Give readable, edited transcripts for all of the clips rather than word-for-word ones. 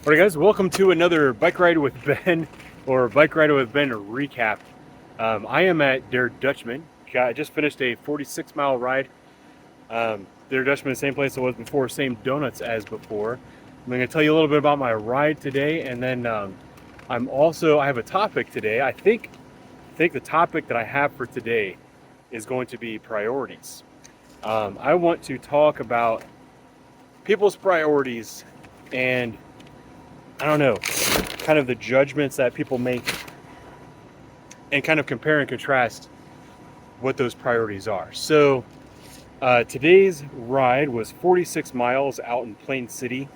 Alright guys, welcome to another Bike Ride with Ben, or Bike Ride with Ben recap. I am at Der Dutchman. I just finished a 46-mile ride. Der Dutchman, the same place I was before, same donuts as before. I'm going to tell you a little bit about my ride today, and then I have a topic today. I think the topic that I have for today is going to be priorities. I want to talk about people's priorities and I don't know, kind of the judgments that people make and kind of compare and contrast what those priorities are. So today's ride was 46 miles out in Plain City.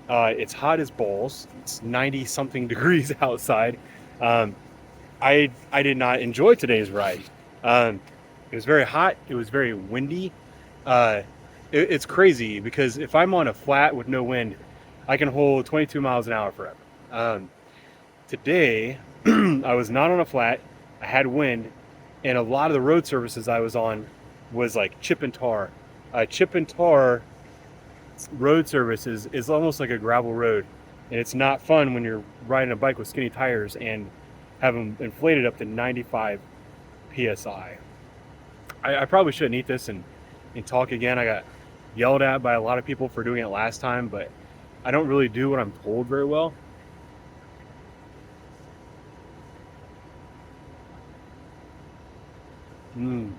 It's hot as balls. It's 90 something degrees outside. I did not enjoy today's ride. It was very hot. It was very windy. It's crazy because if I'm on a flat with no wind, I can hold 22 miles an hour forever. Today, I was not on a flat. I had wind, and a lot of the road surfaces I was on was like chip and tar. Chip and tar road surface is almost like a gravel road, and it's not fun when you're riding a bike with skinny tires and have them inflated up to 95 psi. I probably shouldn't eat this and talk again. I got yelled at by a lot of people for doing it last time, but I don't really do what I'm told very well. I'm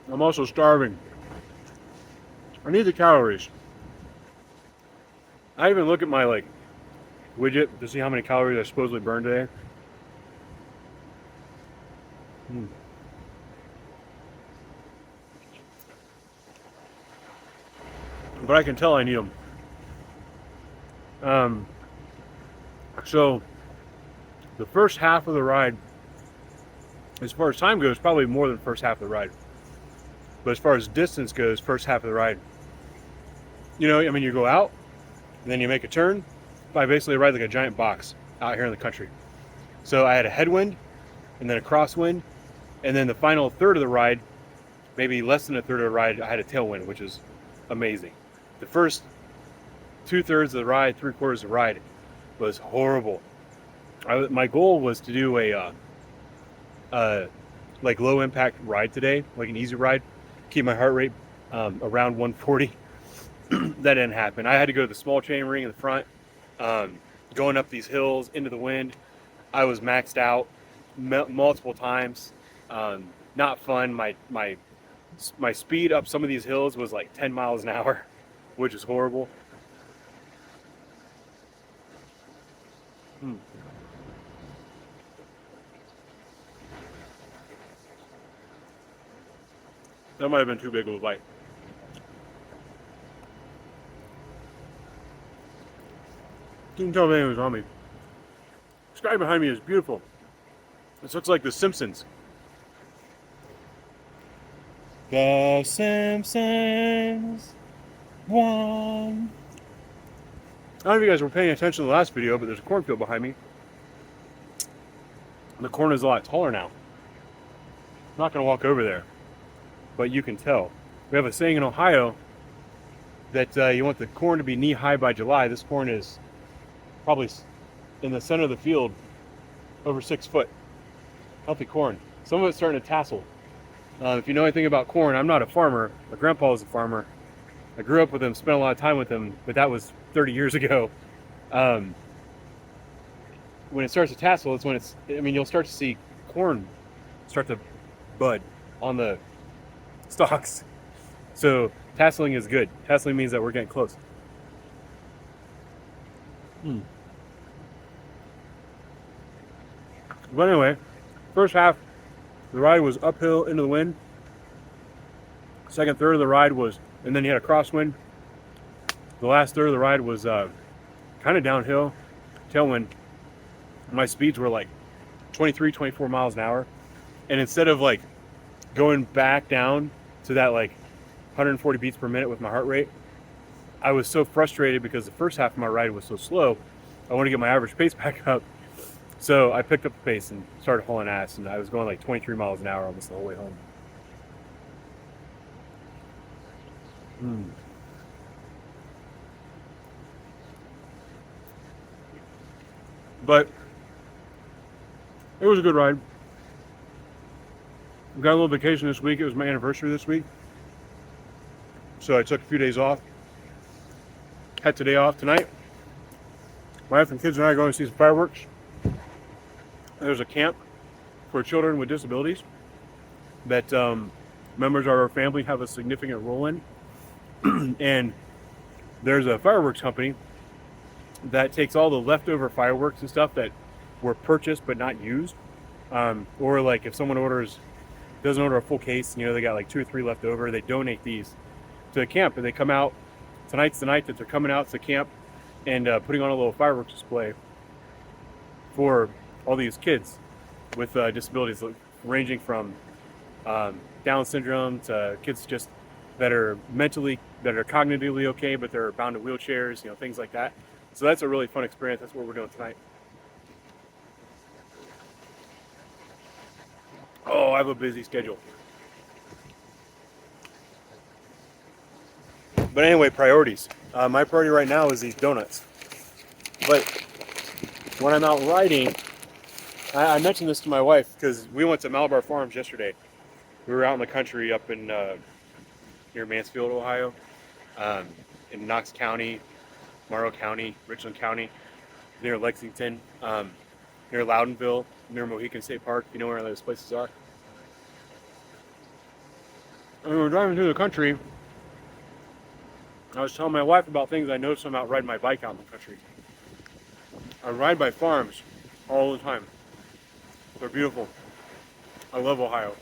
also starving. I need the calories. I even look at my widget to see how many calories I supposedly burned today. But I can tell I need them. So the first half of the ride, as far as time goes, probably more than the first half of the ride. But as far as distance goes, first half of the ride, you go out, and then you make a turn. I basically ride like a giant box out here in the country. So I had a headwind, and then a crosswind, and then the final third of the ride, maybe less than a third of the ride, I had a tailwind, which is amazing. The first 2/3 of the ride, 3/4 of the ride was horrible. My goal was to do a low impact ride today, like an easy ride, keep my heart rate around 140. That didn't happen. I had to go to the small chain ring in the front, going up these hills into the wind. I was maxed out multiple times. Not fun. My speed up some of these hills was like 10 miles an hour, which is horrible. That might have been too big of a bite. You can tell if anyone was on me. The sky behind me is beautiful. This looks like The Simpsons. The Simpsons won. I don't know if you guys were paying attention to the last video, but there's a cornfield behind me. The corn is a lot taller now. I'm not going to walk over there, but you can tell. We have a saying in Ohio that you want the corn to be knee-high by July. This corn is probably in the center of the field, over 6 foot. Healthy corn. Some of it's starting to tassel. If you know anything about corn, I'm not a farmer. My grandpa was a farmer. I grew up with him, spent a lot of time with him, but that was 30 years ago. When it starts to tassel, it's when you'll start to see corn start to bud on the stalks. So tasseling is good. Tasseling means that we're getting close. But anyway, first half, the ride was uphill into the wind. Second third of the ride was, and then you had a crosswind. The last third of the ride was kind of downhill, tailwind. My speeds were like 23, 24 miles an hour. And instead of going back down to that 140 beats per minute with my heart rate, I was so frustrated because the first half of my ride was so slow. I want to get my average pace back up. So I picked up the pace and started hauling ass, and I was going 23 miles an hour almost the whole way home. But it was a good ride. Got a little vacation this week. It was my anniversary this week. So I took a few days off. Had today off tonight. My wife and kids and I are going to see some fireworks. There's a camp for children with disabilities that members of our family have a significant role in. And there's a fireworks company that takes all the leftover fireworks and stuff that were purchased but not used. Or like if someone doesn't order a full case, you know, they got like 2 or 3 left over, they donate these to the camp, and they come out. Tonight's the night that they're coming out to the camp and putting on a little fireworks display for all these kids with disabilities ranging from Down syndrome to kids just that are cognitively okay, but they're bound to wheelchairs, you know, things like that. So that's a really fun experience. That's what we're doing tonight. Oh, I have a busy schedule. But anyway, priorities. My priority right now is these donuts. But when I'm out riding, I mentioned this to my wife because we went to Malabar Farms yesterday. We were out in the country up in near Mansfield, Ohio, in Knox County, Morrow County, Richland County, near Lexington, near Loudonville, near Mohican State Park. You know where those places are. And we were driving through the country. I was telling my wife about things I noticed when I'm out riding my bike out in the country. I ride by farms all the time. They're beautiful. I love Ohio.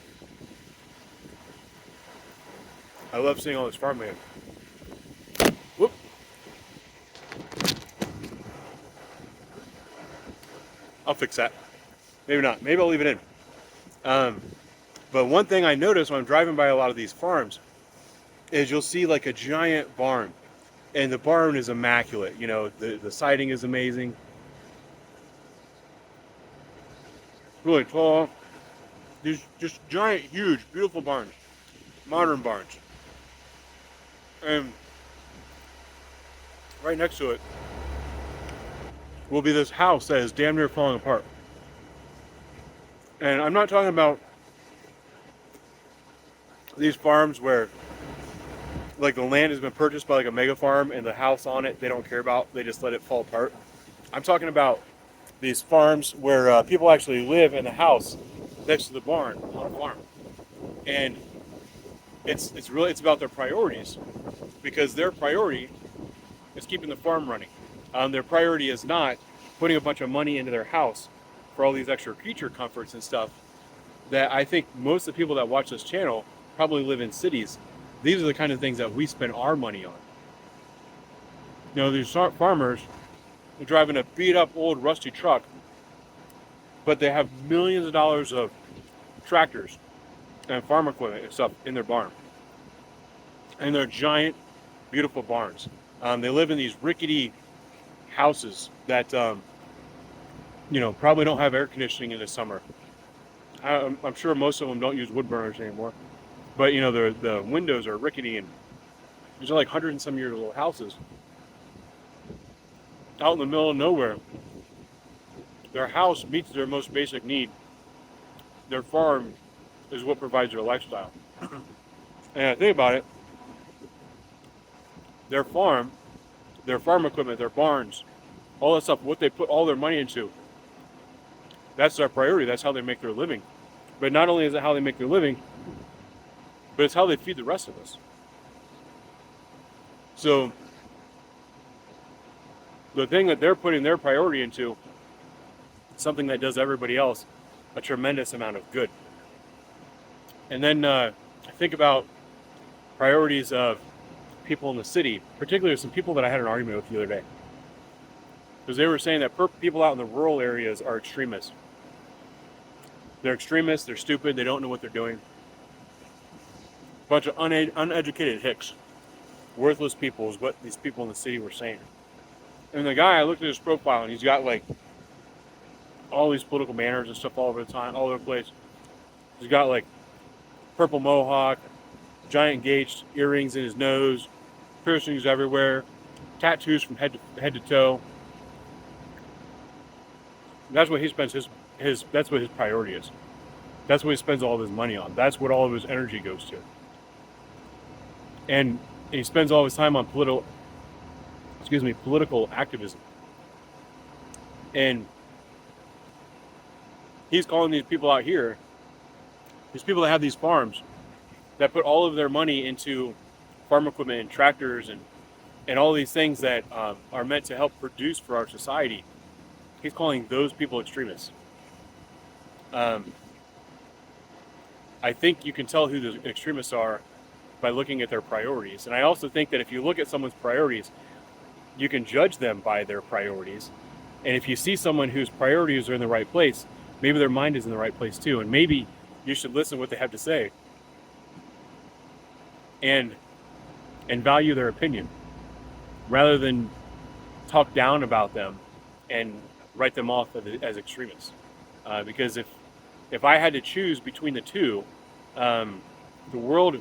I love seeing all this farmland. Whoop. I'll fix that. Maybe not. Maybe I'll leave it in. But one thing I noticed when I'm driving by a lot of these farms is you'll see like a giant barn, and the barn is immaculate. You know, the siding is amazing. Really tall. These just giant, huge, beautiful barns. Modern barns. And right next to it will be this house that is damn near falling apart. And I'm not talking about these farms where like the land has been purchased by like a mega farm and the house on it they don't care about, they just let it fall apart. I'm talking about these farms where people actually live in the house next to the barn on a farm. And it's about their priorities, because their priority is keeping the farm running. Their priority is not putting a bunch of money into their house for all these extra creature comforts and stuff that I think most of the people that watch this channel probably live in cities. These are the kind of things that we spend our money on. You know, these farmers are driving a beat up old rusty truck, but they have millions of dollars of tractors and farm equipment and stuff in their barn. And they're giant, beautiful barns. They live in these rickety houses that, you know, probably don't have air conditioning in the summer. I'm sure most of them don't use wood burners anymore. But, you know, the windows are rickety, and these are like 100 and some year old houses out in the middle of nowhere. Their house meets their most basic need. Their farm is what provides their lifestyle. And I think about it, their farm equipment, their barns, all that stuff, what they put all their money into, that's their priority. That's how they make their living. But not only is it how they make their living, but it's how they feed the rest of us. So the thing that they're putting their priority into, something that does everybody else a tremendous amount of good. And then I think about priorities of people in the city, particularly some people that I had an argument with the other day. Because they were saying that people out in the rural areas are extremists. They're extremists, they're stupid, they don't know what they're doing. Bunch of uneducated hicks. Worthless people is what these people in the city were saying. And the guy, I looked at his profile, and he's got like all these political banners and stuff all over the time, all over the place. He's got like purple mohawk, giant gauged earrings in his nose, piercings everywhere, tattoos from head to toe. That's what he spends his that's what his priority is. That's what he spends all of his money on. That's what all of his energy goes to. And he spends all of his time on political activism. And he's calling these people out here, these people that have these farms, that put all of their money into farm equipment and tractors and all these things that are meant to help produce for our society. He's calling those people extremists. I think you can tell who the extremists are by looking at their priorities. And I also think that if you look at someone's priorities, you can judge them by their priorities. And if you see someone whose priorities are in the right place, maybe their mind is in the right place too. And maybe you should listen to what they have to say and value their opinion rather than talk down about them and write them off as extremists. Because if I had to choose between the two, the world,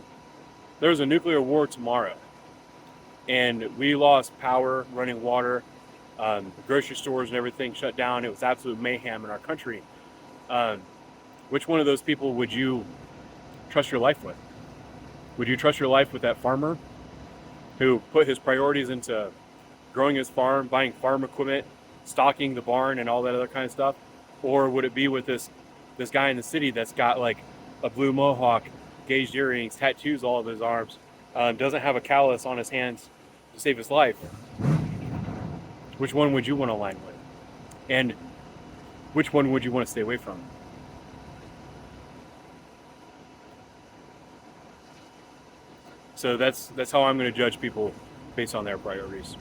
there's a nuclear war tomorrow, and we lost power, running water, grocery stores and everything shut down. It was absolute mayhem in our country. Which one of those people would you trust your life with? Would you trust your life with that farmer who put his priorities into growing his farm, buying farm equipment, stocking the barn and all that other kind of stuff? Or would it be with this guy in the city that's got like a blue mohawk, gauged earrings, tattoos all of his arms, doesn't have a callus on his hands to save his life? Which one would you want to align with? And which one would you want to stay away from? So that's how I'm going to judge people based on their priorities.